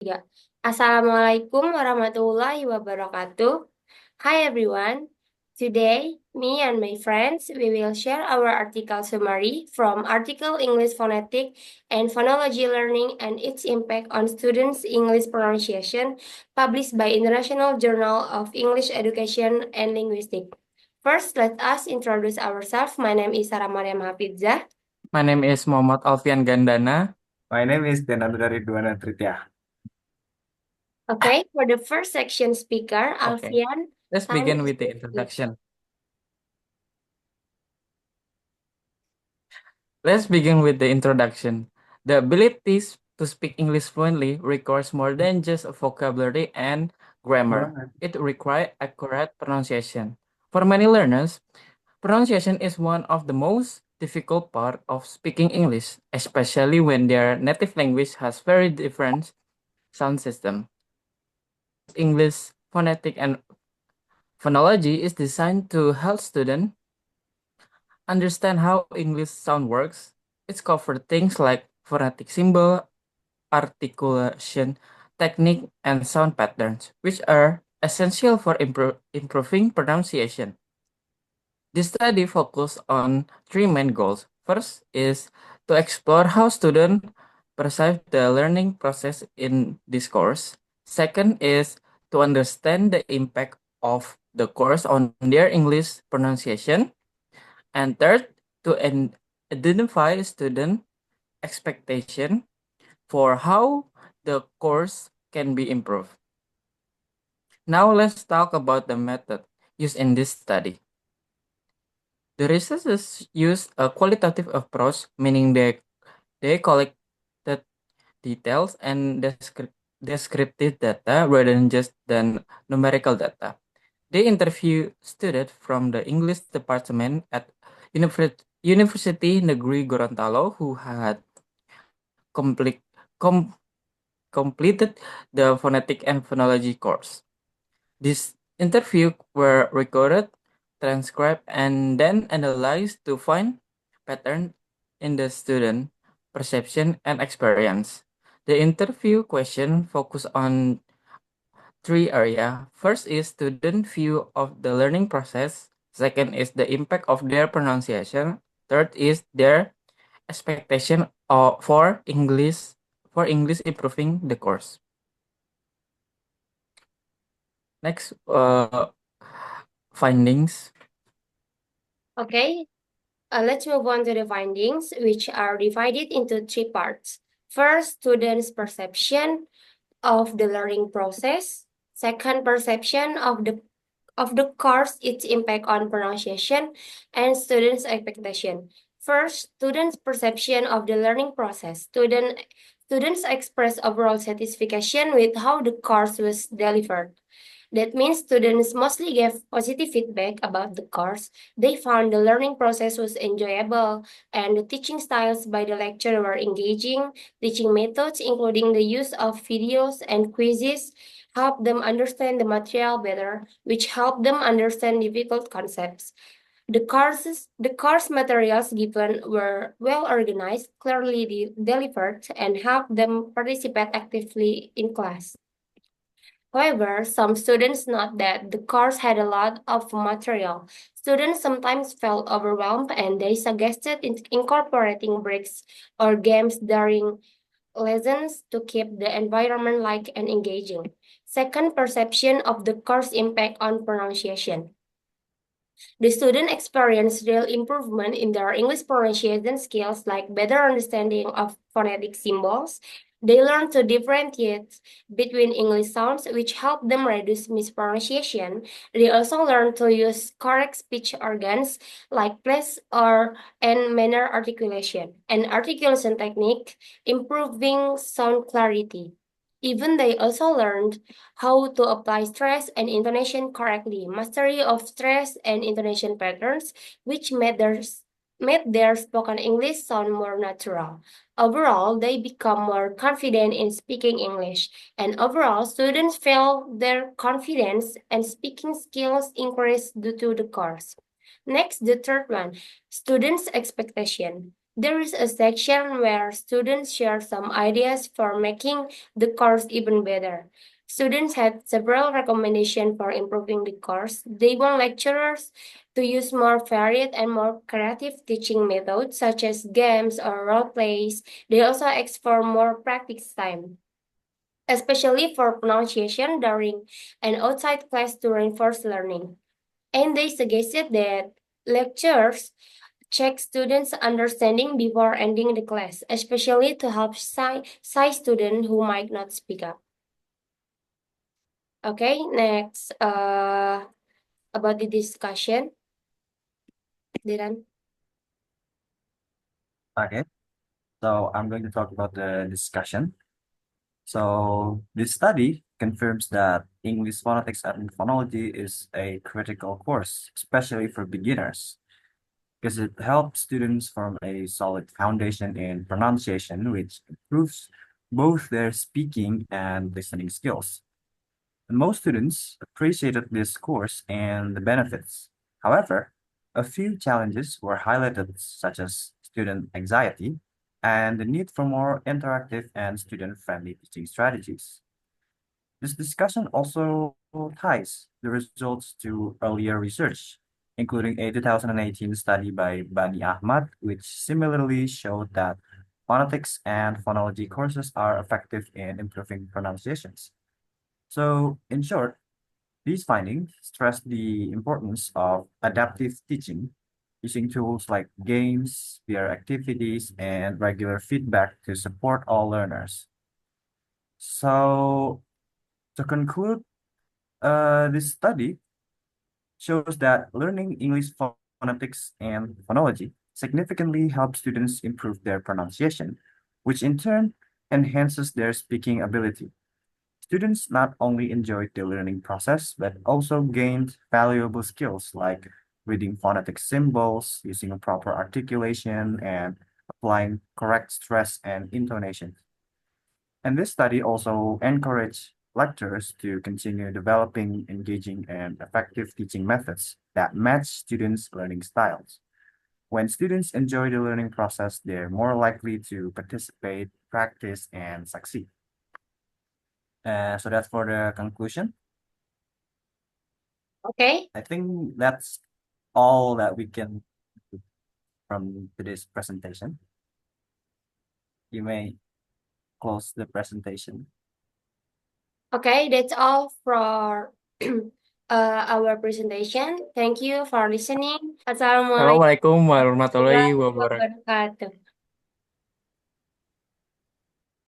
Ya. Assalamualaikum warahmatullahi wabarakatuh. Hi everyone. Today, me and my friends, we will share our article summary from article English Phonetic and Phonology Learning and its impact on students' English pronunciation, published by International Journal of English Education and Linguistics. First, let us introduce ourselves. My name is Maryam Hafidza. My name is Muhammad Alfian Gandana. My name is Denandra Ridwana Tritya. Okay, for the first section speaker, Okay, Alfian. let's Time begin is with the with you. introduction. Let's begin with the introduction. The abilities to speak English fluently requires more than just vocabulary and grammar. It requires accurate pronunciation. For many learners, pronunciation is one of the most difficult part of speaking English, especially when their native language has very different sound system. English phonetic and phonology is designed to help students understand how English sound works. It's covered things like phonetic symbol, articulation, technique, and sound patterns, which are essential for improving pronunciation. This study focused on three main goals. First is to explore how students perceive the learning process in this course. Second is to understand the impact of the course on their English pronunciation. And third, to identify student expectation for how the course can be improved. Now let's talk about the method used in this study. The researchers used a qualitative approach, meaning they collected details and descriptive data rather than just the numerical data. They interviewed students from the English department at University Negeri Gorontalo who had complete, com, completed the phonetic and phonology course. These interviews were recorded, transcribed, and then analyzed to find patterns in the student perception and experience. The interview question focused on three areas. First is student view of the learning process. Second is the impact of their pronunciation. Third is their expectation for English improving the course. Next, findings. Okay, let's move on to the findings, which are divided into three parts. First, students' perception of the learning process. Second, perception of the course, its impact on pronunciation, and students' expectation. First, students' perception of the learning process. Students express overall satisfaction with how the course was delivered. That means students mostly gave positive feedback about the course. They found the learning process was enjoyable and the teaching styles by the lecturer were engaging. Teaching methods, including the use of videos and quizzes, helped them understand the material better, which helped them understand difficult concepts. The course materials given were well organized, clearly delivered, and helped them participate actively in class. However, some students note that the course had a lot of material. Students sometimes felt overwhelmed and they suggested incorporating breaks or games during lessons to keep the environment light and engaging. Second, perception of the course impact on pronunciation. The student experienced real improvement in their English pronunciation skills, like better understanding of phonetic symbols. They learned to differentiate between English sounds, which helped them reduce mispronunciation. They also learned to use correct speech organs like place or and manner articulation and articulation technique, improving sound clarity. Even they also learned how to apply stress and intonation correctly, mastery of stress and intonation patterns, which made their spoken English sound more natural. Overall, they become more confident in speaking English, and overall, students feel their confidence and speaking skills increase due to the course. Next, the third one, students' expectation. There is a section where students share some ideas for making the course even better. Students had several recommendations for improving the course. They want lecturers to use more varied and more creative teaching methods, such as games or role plays. They also asked for more practice time, especially for pronunciation during an outside class to reinforce learning. And they suggested that lectures check students' understanding before ending the class, especially to help shy students who might not speak up. Okay, next, about the discussion, Diran. Okay, so I'm going to talk about the discussion. So this study confirms that English phonetics and phonology is a critical course, especially for beginners, because it helps students form a solid foundation in pronunciation, which improves both their speaking and listening skills. And most students appreciated this course and the benefits. However, a few challenges were highlighted, such as student anxiety and the need for more interactive and student-friendly teaching strategies. This discussion also ties the results to earlier research, including a 2018 study by Bani Ahmad, which similarly showed that phonetics and phonology courses are effective in improving pronunciations. So, in short, these findings stress the importance of adaptive teaching, using tools like games, peer activities, and regular feedback to support all learners. So, to conclude, this study shows that learning English phonetics and phonology significantly helps students improve their pronunciation, which in turn enhances their speaking ability. Students not only enjoyed the learning process, but also gained valuable skills like reading phonetic symbols, using a proper articulation, and applying correct stress and intonation. And this study also encouraged lecturers to continue developing engaging and effective teaching methods that match students' learning styles. When students enjoy the learning process, they're more likely to participate, practice, and succeed. So that's for the conclusion. Okay, I think that's all that we can do from today's presentation. You may close the presentation. okay, that's all for our presentation. Thank you for listening. Assalamualaikum Assalamualaikum warahmatullahi warahmatullahi wabarakatuh. wabarakatuh.